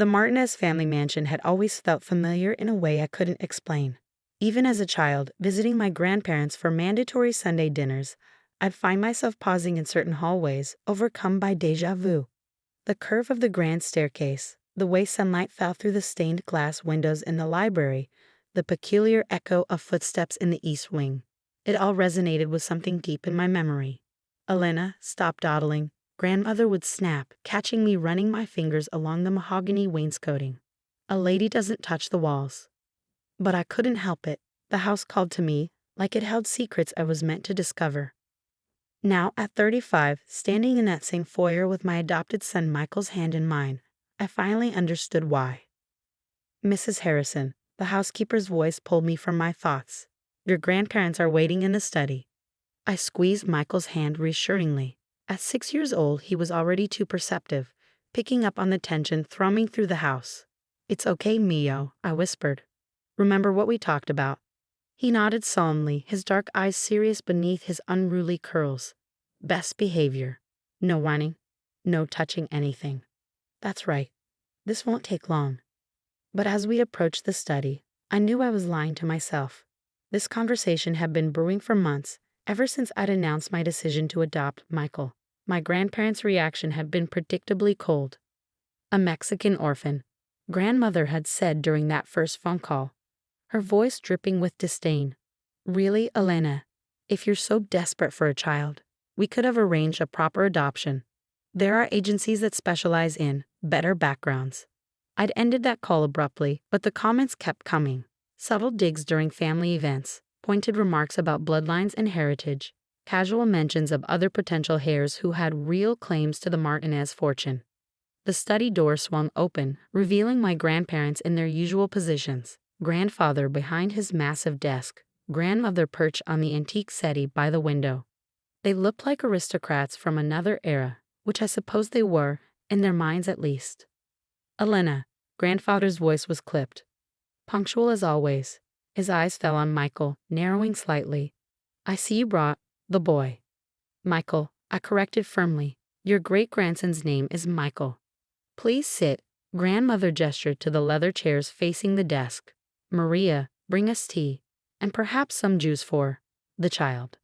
The Martinez family mansion had always felt familiar in a way I couldn't explain. Even as a child, visiting my grandparents for mandatory Sunday dinners, I'd find myself pausing in certain hallways, overcome by déjà vu. The curve of the grand staircase, the way sunlight fell through the stained glass windows in the library, the peculiar echo of footsteps in the east wing. It all resonated with something deep in my memory. "Elena, stop dawdling," grandmother would snap, catching me running my fingers along the mahogany wainscoting. "A lady doesn't touch the walls." But I couldn't help it. The house called to me, like it held secrets I was meant to discover. Now, at 35, standing in that same foyer with my adopted son Michael's hand in mine, I finally understood why. "Mrs. Harrison," the housekeeper's voice pulled me from my thoughts. "Your grandparents are waiting in the study." I squeezed Michael's hand reassuringly. At 6 years old, he was already too perceptive, picking up on the tension thrumming through the house. "It's okay, Mio," I whispered. "Remember what we talked about?" He nodded solemnly, his dark eyes serious beneath his unruly curls. "Best behavior. No whining. No touching anything." "That's right. This won't take long." But as we approached the study, I knew I was lying to myself. This conversation had been brewing for months, ever since I'd announced my decision to adopt Michael. My grandparents' reaction had been predictably cold. "A Mexican orphan," grandmother had said during that first phone call, her voice dripping with disdain. "Really, Elena? If you're so desperate for a child, we could have arranged a proper adoption. There are agencies that specialize in better backgrounds." I'd ended that call abruptly, but the comments kept coming. Subtle digs during family events, pointed remarks about bloodlines and heritage, casual mentions of other potential heirs who had real claims to the Martinez fortune. The study door swung open, revealing my grandparents in their usual positions. Grandfather behind his massive desk, grandmother perched on the antique settee by the window. They looked like aristocrats from another era, which I suppose they were, in their minds at least. "Elena," grandfather's voice was clipped. Punctual as always, his eyes fell on Michael, narrowing slightly. "I see you brought the boy." "Michael," I corrected firmly. "Your great-grandson's name is Michael." "Please sit." Grandmother gestured to the leather chairs facing the desk. "Maria, bring us tea, and perhaps some juice for the child."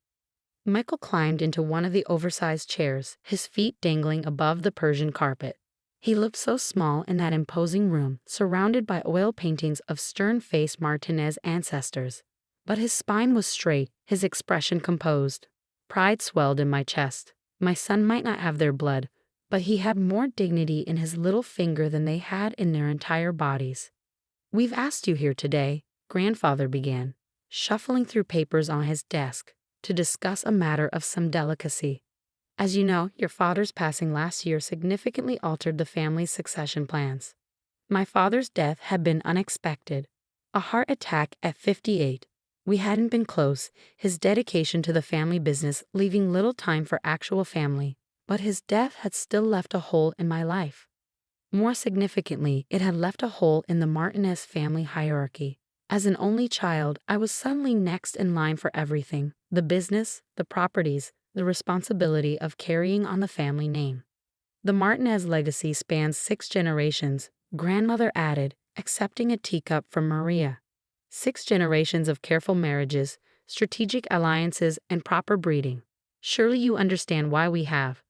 Michael climbed into one of the oversized chairs, his feet dangling above the Persian carpet. He looked so small in that imposing room, surrounded by oil paintings of stern-faced Martinez ancestors. But his spine was straight, his expression composed. Pride swelled in my chest. My son might not have their blood, but he had more dignity in his little finger than they had in their entire bodies. "We've asked you here today," grandfather began, shuffling through papers on his desk, "to discuss a matter of some delicacy. As you know, your father's passing last year significantly altered the family's succession plans. My father's death had been unexpected. A heart attack at 58. We hadn't been close, his dedication to the family business leaving little time for actual family, but his death had still left a hole in my life. More significantly, it had left a hole in the Martinez family hierarchy. As an only child, I was suddenly next in line for everything: the business, the properties, the responsibility of carrying on the family name. The Martinez legacy spans 6 generations, grandmother added, accepting a teacup from Maria. 6 generations of careful marriages, strategic alliances, and proper breeding. Surely you understand why we have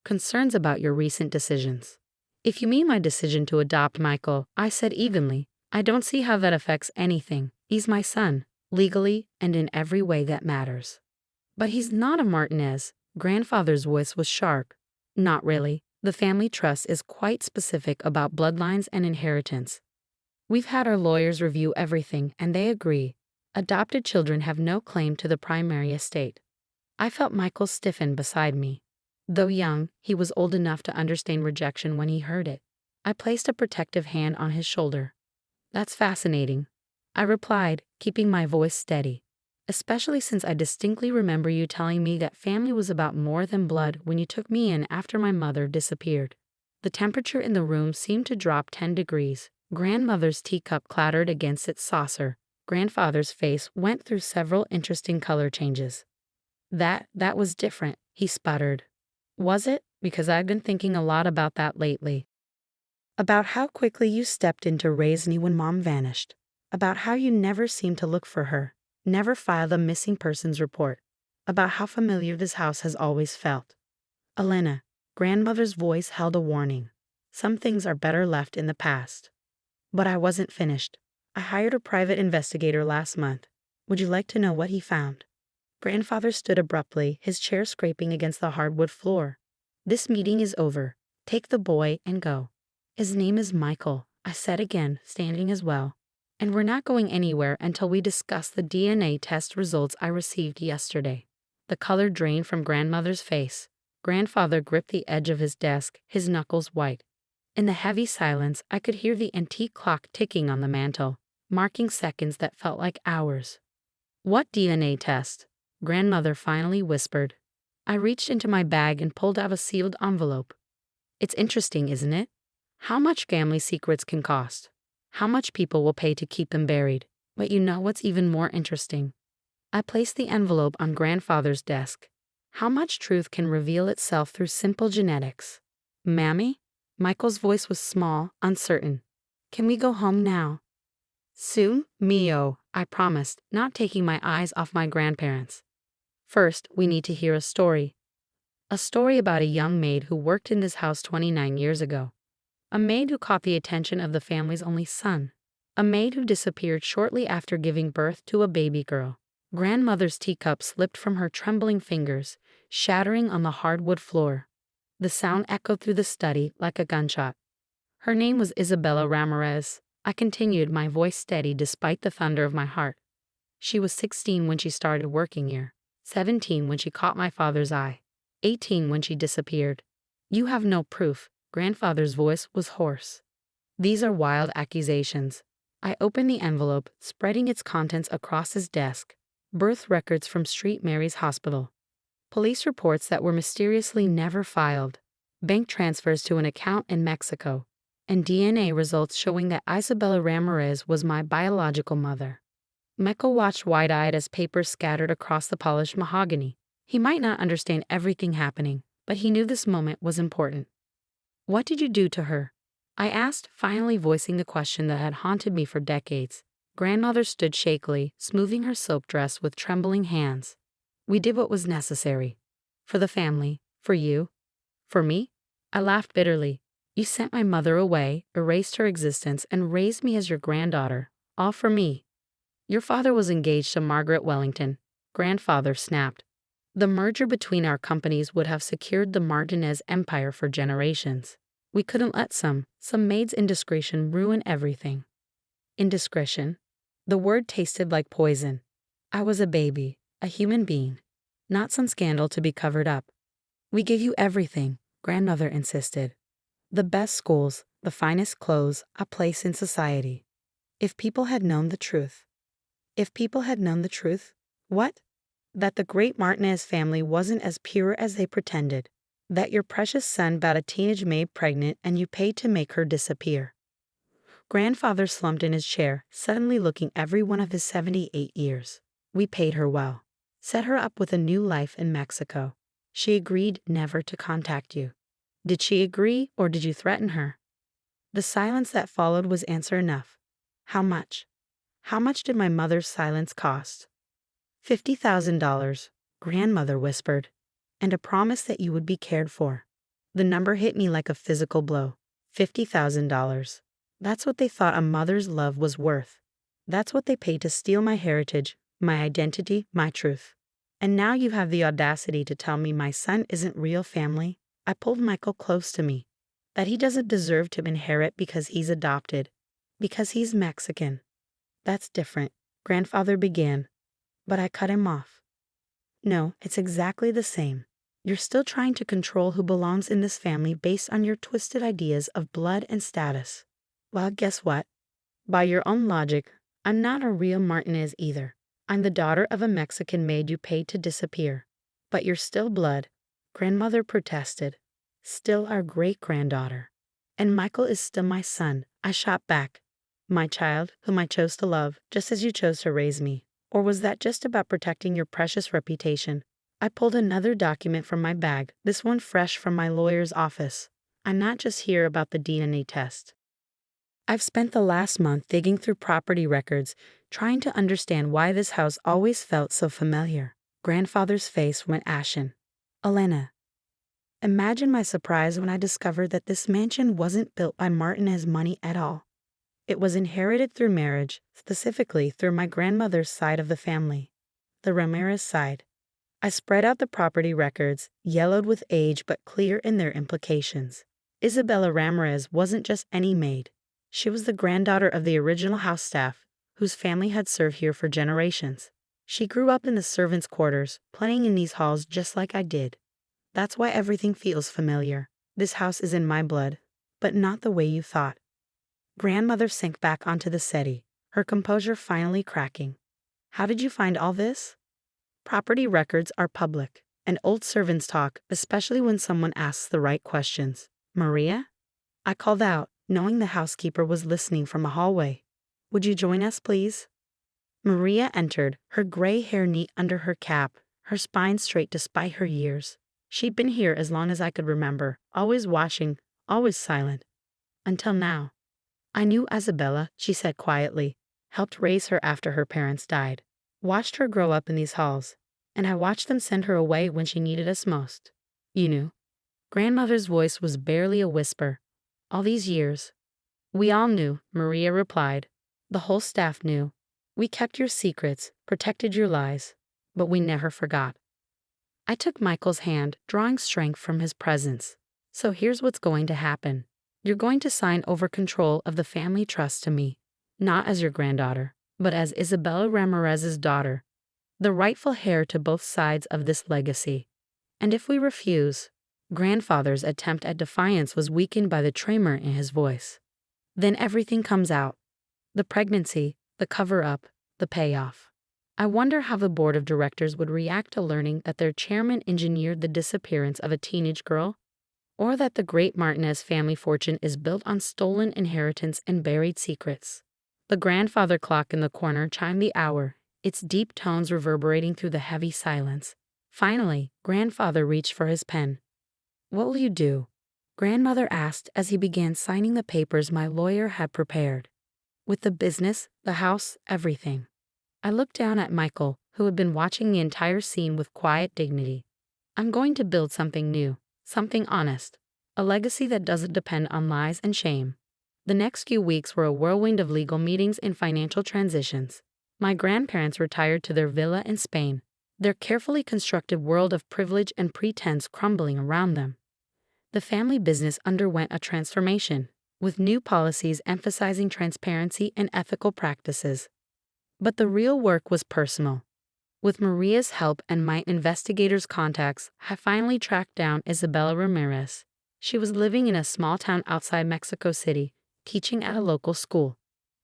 concerns about your recent decisions. "If you mean my decision to adopt Michael," I said evenly, "I don't see how that affects anything. He's my son, legally and in every way that matters." "But he's not a Martinez." Grandfather's voice was sharp. "Not really. The family trust is quite specific about bloodlines and inheritance. We've had our lawyers review everything, and they agree. Adopted children have no claim to the primary estate." I felt Michael stiffen beside me. Though young, he was old enough to understand rejection when he heard it. I placed a protective hand on his shoulder. "That's fascinating," I replied, keeping my voice steady. "Especially since I distinctly remember you telling me that family was about more than blood when you took me in after my mother disappeared." The temperature in the room seemed to drop 10 degrees. Grandmother's teacup clattered against its saucer. Grandfather's face went through several interesting color changes. That was different," he sputtered. "Was it? Because I've been thinking a lot about that lately." About how quickly you stepped in to raise me when Mom vanished. About how you never seemed to look for her, never filed a missing persons report. About how familiar this house has always felt. Elena, grandmother's voice held a warning. Some things are better left in the past. But I wasn't finished. I hired a private investigator last month. Would you like to know what he found? Grandfather stood abruptly, his chair scraping against the hardwood floor. This meeting is over. Take the boy and go. His name is Michael, I said again, standing as well. And we're not going anywhere until we discuss the DNA test results I received yesterday. The color drained from grandmother's face. Grandfather gripped the edge of his desk, his knuckles white. In the heavy silence, I could hear the antique clock ticking on the mantel, marking seconds that felt like hours. What DNA test? Grandmother finally whispered. I reached into my bag and pulled out a sealed envelope. It's interesting, isn't it? How much family secrets can cost. How much people will pay to keep them buried. But you know what's even more interesting? I placed the envelope on grandfather's desk. How much truth can reveal itself through simple genetics? Mammy? Michael's voice was small, uncertain. Can we go home now? Soon, Mio, I promised, not taking my eyes off my grandparents. First, we need to hear a story. A story about a young maid who worked in this house 29 years ago. A maid who caught the attention of the family's only son. A maid who disappeared shortly after giving birth to a baby girl. Grandmother's teacup slipped from her trembling fingers, shattering on the hardwood floor. The sound echoed through the study like a gunshot. Her name was Isabella Ramirez. I continued, my voice steady despite the thunder of my heart. She was 16 when she started working here, 17 when she caught my father's eye, 18 when she disappeared. You have no proof. Grandfather's voice was hoarse. These are wild accusations. I opened the envelope, spreading its contents across his desk. Birth records from St. Mary's Hospital. Police reports that were mysteriously never filed. Bank transfers to an account in Mexico. And DNA results showing that Isabella Ramirez was my biological mother. Michael watched wide-eyed as papers scattered across the polished mahogany. He might not understand everything happening, but he knew this moment was important. What did you do to her? I asked, finally voicing the question that had haunted me for decades. Grandmother stood shakily, smoothing her silk dress with trembling hands. We did what was necessary. For the family. For you. For me? I laughed bitterly. You sent my mother away, erased her existence, and raised me as your granddaughter. All for me. Your father was engaged to Margaret Wellington. Grandfather snapped. The merger between our companies would have secured the Martinez empire for generations. We couldn't let some maid's indiscretion ruin everything. Indiscretion? The word tasted like poison. I was a baby, a human being, not some scandal to be covered up. We give you everything, grandmother insisted. The best schools, the finest clothes, a place in society. If people had known the truth. If people had known the truth? What? That the great Martinez family wasn't as pure as they pretended. That your precious son got a teenage maid pregnant and you paid to make her disappear. Grandfather slumped in his chair, suddenly looking every one of his 78 years. We paid her well. Set her up with a new life in Mexico. She agreed never to contact you. Did she agree, or did you threaten her? The silence that followed was answer enough. How much? How much did my mother's silence cost? $50,000, grandmother whispered, and a promise that you would be cared for. The number hit me like a physical blow. $50,000. That's what they thought a mother's love was worth. That's what they paid to steal my heritage, my identity, my truth. And now you have the audacity to tell me my son isn't real family? I pulled Michael close to me. That he doesn't deserve to inherit because he's adopted. Because he's Mexican. That's different, grandfather began. But I cut him off. No, it's exactly the same. You're still trying to control who belongs in this family based on your twisted ideas of blood and status. Well, guess what? By your own logic, I'm not a real Martinez either. I'm the daughter of a Mexican maid you paid to disappear. But you're still blood. Grandmother protested. Still our great-granddaughter. And Michael is still my son, I shot back. My child, whom I chose to love, just as you chose to raise me. Or was that just about protecting your precious reputation? I pulled another document from my bag, this one fresh from my lawyer's office. I'm not just here about the DNA test. I've spent the last month digging through property records, trying to understand why this house always felt so familiar. Grandfather's face went ashen. Elena, imagine my surprise when I discovered that this mansion wasn't built by Martinez's money at all. It was inherited through marriage, specifically through my grandmother's side of the family, the Ramirez side. I spread out the property records, yellowed with age but clear in their implications. Isabella Ramirez wasn't just any maid. She was the granddaughter of the original house staff, whose family had served here for generations. She grew up in the servants' quarters, playing in these halls just like I did. That's why everything feels familiar. This house is in my blood, but not the way you thought. Grandmother sank back onto the settee, her composure finally cracking. How did you find all this? Property records are public, and old servants talk, especially when someone asks the right questions. Maria? I called out, knowing the housekeeper was listening from a hallway. Would you join us, please? Maria entered, her gray hair neat under her cap, her spine straight despite her years. She'd been here as long as I could remember, always watching, always silent. Until now. I knew Isabella, she said quietly, helped raise her after her parents died. Watched her grow up in these halls, and I watched them send her away when she needed us most. You knew. Grandmother's voice was barely a whisper. All these years. We all knew, Maria replied. The whole staff knew. We kept your secrets, protected your lies, but we never forgot. I took Michael's hand, drawing strength from his presence. So here's what's going to happen. You're going to sign over control of the family trust to me, not as your granddaughter, but as Isabella Ramirez's daughter, the rightful heir to both sides of this legacy. And if we refuse, grandfather's attempt at defiance was weakened by the tremor in his voice. Then everything comes out. The pregnancy, the cover-up, the payoff. I wonder how the board of directors would react to learning that their chairman engineered the disappearance of a teenage girl, or that the great Martinez family fortune is built on stolen inheritance and buried secrets. The grandfather clock in the corner chimed the hour, its deep tones reverberating through the heavy silence. Finally, grandfather reached for his pen. What will you do? Grandmother asked as he began signing the papers my lawyer had prepared. With the business, the house, everything. I looked down at Michael, who had been watching the entire scene with quiet dignity. I'm going to build something new, something honest, a legacy that doesn't depend on lies and shame. The next few weeks were a whirlwind of legal meetings and financial transitions. My grandparents retired to their villa in Spain, their carefully constructed world of privilege and pretense crumbling around them. The family business underwent a transformation, with new policies emphasizing transparency and ethical practices. But the real work was personal. With Maria's help and my investigators' contacts, I finally tracked down Isabella Ramirez. She was living in a small town outside Mexico City, teaching at a local school.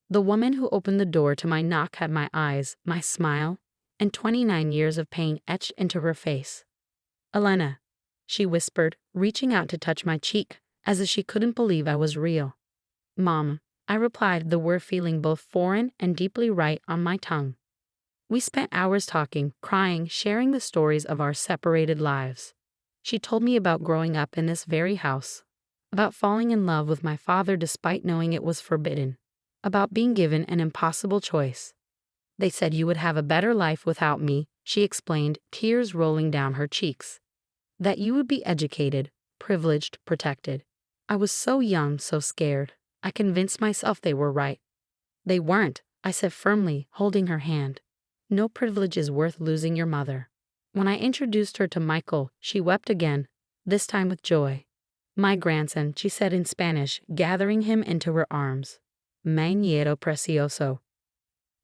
The woman who opened the door to my knock had my eyes, my smile, and 29 years of pain etched into her face. Elena, she whispered, reaching out to touch my cheek, as if she couldn't believe I was real. Mom, I replied, the word feeling both foreign and deeply right on my tongue. We spent hours talking, crying, sharing the stories of our separated lives. She told me about growing up in this very house, about falling in love with my father despite knowing it was forbidden, about being given an impossible choice. They said you would have a better life without me, she explained, tears rolling down her cheeks. That you would be educated, privileged, protected. I was so young, so scared. I convinced myself they were right. They weren't, I said firmly, holding her hand. No privilege is worth losing your mother. When I introduced her to Michael, she wept again, this time with joy. My grandson, she said in Spanish, gathering him into her arms. Mi nieto precioso.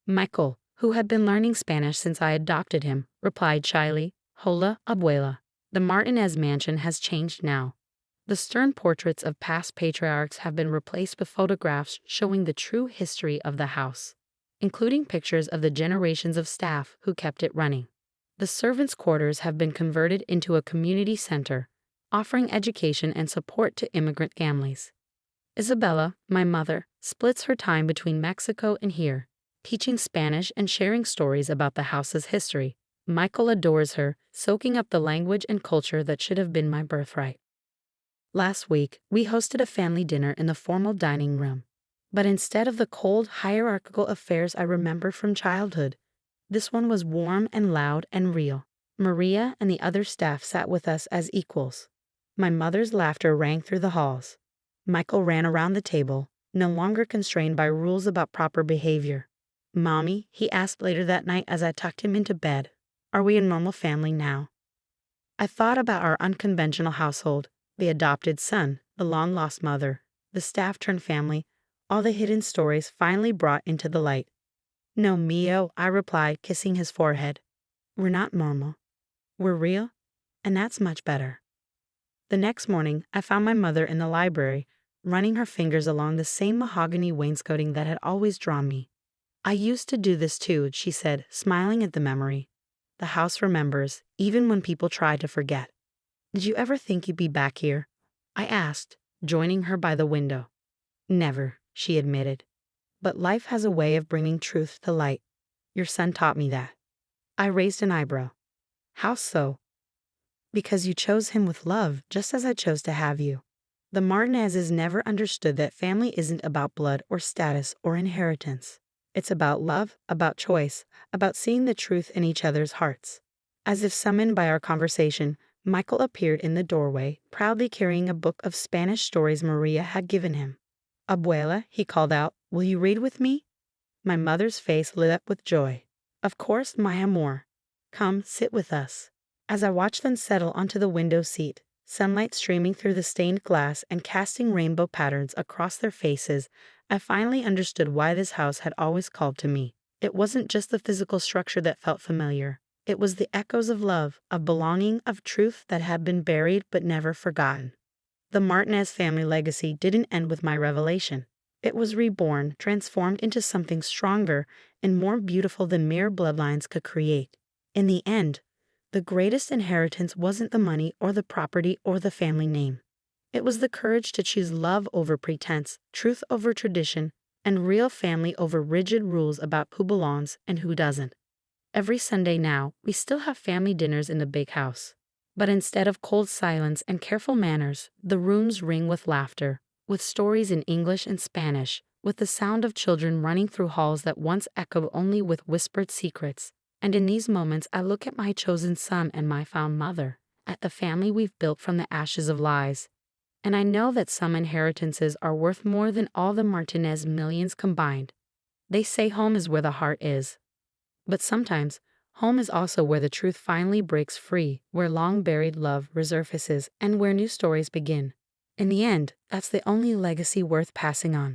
Michael, who had been learning Spanish since I adopted him, replied shyly, Hola, abuela. The Martinez mansion has changed now. The stern portraits of past patriarchs have been replaced with photographs showing the true history of the house, including pictures of the generations of staff who kept it running. The servants' quarters have been converted into a community center, offering education and support to immigrant families. Isabella, my mother, splits her time between Mexico and here, teaching Spanish and sharing stories about the house's history. Michael adores her, soaking up the language and culture that should have been my birthright. Last week, we hosted a family dinner in the formal dining room. But instead of the cold, hierarchical affairs I remember from childhood, this one was warm and loud and real. Maria and the other staff sat with us as equals. My mother's laughter rang through the halls. Michael ran around the table, no longer constrained by rules about proper behavior. "Mommy," he asked later that night as I tucked him into bed, "are we a normal family now?" I thought about our unconventional household, the adopted son, the long-lost mother, the staff-turned-family, all the hidden stories finally brought into the light. "No, Mio," I replied, kissing his forehead. "We're not normal. We're real, and that's much better." The next morning, I found my mother in the library, running her fingers along the same mahogany wainscoting that had always drawn me. "I used to do this too," she said, smiling at the memory. "The house remembers, even when people try to forget." "Did you ever think you'd be back here?" I asked, joining her by the window. "Never," she admitted. "But life has a way of bringing truth to light. Your son taught me that." I raised an eyebrow. "How so?" "Because you chose him with love, just as I chose to have you. The Martinezes never understood that family isn't about blood or status or inheritance. It's about love, about choice, about seeing the truth in each other's hearts." As if summoned by our conversation, Michael appeared in the doorway, proudly carrying a book of Spanish stories Maria had given him. "Abuela," he called out, "will you read with me?" My mother's face lit up with joy. "Of course, my amor. Come, sit with us." As I watched them settle onto the window seat, sunlight streaming through the stained glass and casting rainbow patterns across their faces, I finally understood why this house had always called to me. It wasn't just the physical structure that felt familiar. It was the echoes of love, of belonging, of truth that had been buried but never forgotten. The Martinez family legacy didn't end with my revelation. It was reborn, transformed into something stronger and more beautiful than mere bloodlines could create. In the end, the greatest inheritance wasn't the money or the property or the family name. It was the courage to choose love over pretense, truth over tradition, and real family over rigid rules about who belongs and who doesn't. Every Sunday now, we still have family dinners in the big house. But instead of cold silence and careful manners, the rooms ring with laughter, with stories in English and Spanish, with the sound of children running through halls that once echoed only with whispered secrets. And in these moments, I look at my chosen son and my found mother, at the family we've built from the ashes of lies. And I know that some inheritances are worth more than all the Martinez millions combined. They say home is where the heart is. But sometimes, home is also where the truth finally breaks free, where long-buried love resurfaces, and where new stories begin. In the end, that's the only legacy worth passing on.